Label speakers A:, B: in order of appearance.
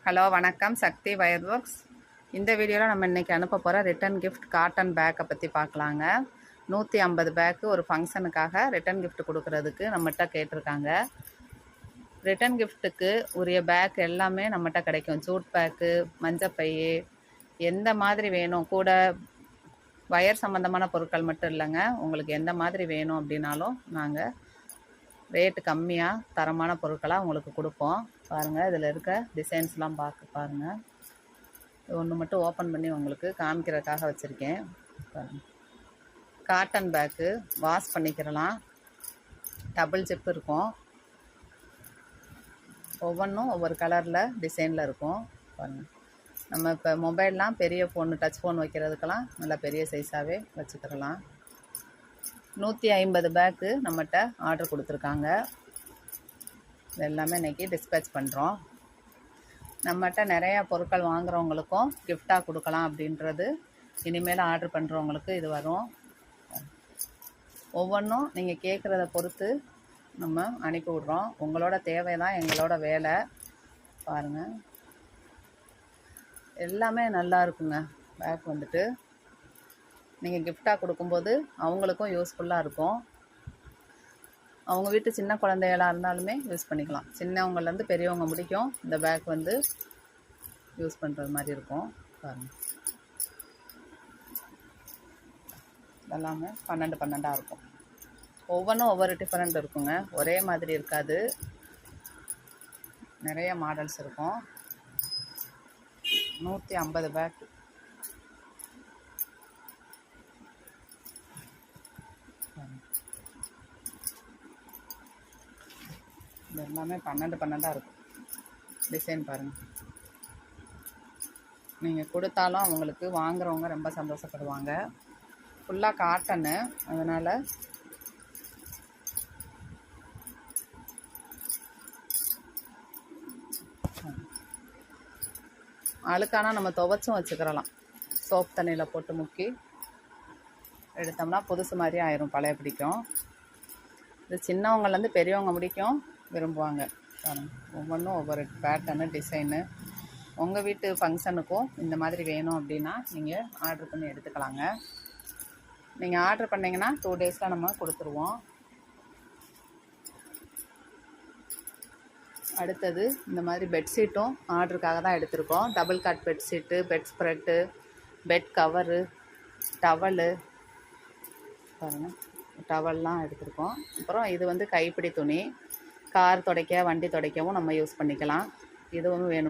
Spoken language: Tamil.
A: ஹலோ வணக்கம், சக்தி வயர் ஒர்க்ஸ். இந்த வீடியோவில் நம்ம இன்றைக்கி அனுப்ப போகிற ரிட்டன் கிஃப்ட் காட்டன் பேக்கை பற்றி பார்க்கலாங்க. 150 பேக்கு ஒரு ஃபங்க்ஷனுக்காக ரிட்டன் கிஃப்ட் கொடுக்கறதுக்கு நம்மகிட்ட கேட்டிருக்காங்க. ரிட்டன் கிஃப்ட்டுக்கு உரிய பேக் எல்லாமே நம்மகிட்ட கிடைக்கும். ஜூட் பேக்கு, மஞ்சப்பை, எந்த மாதிரி வேணும், கூட வயர் சம்மந்தமான பொருட்கள் மட்டும் இல்லைங்க, உங்களுக்கு எந்த மாதிரி வேணும் அப்படின்னாலும் நாங்கள் ரேட்டு கம்மியாக தரமான பொருட்களாக உங்களுக்கு கொடுப்போம். பாருங்கள், இதில் இருக்க டிசைன்ஸ்லாம் பாருங்கள். ஒன்று மட்டும் ஓப்பன் பண்ணி உங்களுக்கு காமிக்கிறதுக்காக வச்சுருக்கேன். பாருங்கள், காட்டன் பேக்கு, வாஷ் பண்ணிக்கிறலாம். டபுள் ஜிப் இருக்கும். ஒவ்வொன்றும் ஒவ்வொரு கலரில் டிசைனில் இருக்கும். பாருங்கள், நம்ம இப்போ மொபைல்லாம் பெரிய ஃபோனு, டச் ஃபோன் வைக்கிறதுக்கெல்லாம் நல்லா பெரிய சைஸாகவே வச்சுக்கிறலாம். 150 பேக்கு நம்மகிட்ட ஆர்டர் கொடுத்துருக்காங்க. இது எல்லாமே இன்றைக்கி டிஸ்பேச் பண்ணுறோம். நம்மகிட்ட நிறையா பொருட்கள் வாங்குகிறவங்களுக்கும் கிஃப்டாக கொடுக்கலாம் அப்படின்றது இனிமேல் ஆர்டர் பண்ணுறவங்களுக்கு இது வரும். ஒவ்வொன்றும் நீங்கள் கேட்குறத பொறுத்து நம்ம அனுப்பி விட்றோம். உங்களோட தேவை தான் எங்களோட வேலை. பாருங்கள், எல்லாமே நல்லா இருக்குங்க. பேக் வந்துட்டு நீங்கள் கிஃப்டாக கொடுக்கும்போது அவங்களுக்கும் யூஸ்ஃபுல்லாக இருக்கும். அவங்க வீட்டு சின்ன குழந்தைகளாக இருந்தாலுமே யூஸ் பண்ணிக்கலாம். சின்னவங்கலேருந்து பெரியவங்க முடிக்கும் இந்த பேக் வந்து யூஸ் பண்ணுறது மாதிரி இருக்கும். பாருங்கள், இதெல்லாமே 12 இருக்கும். ஒவ்வொன்றும் ஒவ்வொரு டிஃப்ரெண்ட் இருக்குங்க, ஒரே மாதிரி இருக்காது. நிறைய மாடல்ஸ் இருக்கும். 150 பேக். இது எல்லாமே 12 இருக்கும். டிசைன் பாருங்கள். நீங்கள் கொடுத்தாலும் அவங்களுக்கு வாங்குறவங்க ரொம்ப சந்தோஷப்படுவாங்க. ஃபுல்லாக காட்டனு, அதனால் அழுக்கானா நம்ம துவைச்சும் வச்சுக்கிறலாம். சோப் தண்ணியில் போட்டு முக்கி எடுத்தோம்னா புதுசு மாதிரி ஆயிரும், பழைய பிடிக்கும். இது சின்னவங்கலேருந்து பெரியவங்க முடிக்கும் விரும்புவாங்க. ஒவ்வொன்றும் ஒவ்வொரு பேட்டர்னு, டிசைனு. உங்கள் வீட்டு ஃபங்க்ஷனுக்கும் இந்த மாதிரி வேணும் அப்படின்னா நீங்கள் ஆர்டர் பண்ணி எடுத்துக்கலாங்க. நீங்கள் ஆர்டர் பண்ணிங்கன்னா 2 டேஸில் நம்ம கொடுத்துருவோம். அடுத்தது இந்த மாதிரி பெட்ஷீட்டும் ஆர்டருக்காக தான் எடுத்திருக்கோம். Double cot bedsheet, bedspread, bed cover, towel. பாருங்கள், டவல்லாம் எடுத்திருக்கோம். அப்புறம் இது வந்து கைப்பிடி துணி, கார் துடைக்க, வண்டி துடைக்கவும் நம்ம யூஸ் பண்ணிக்கலாம். இதுவும்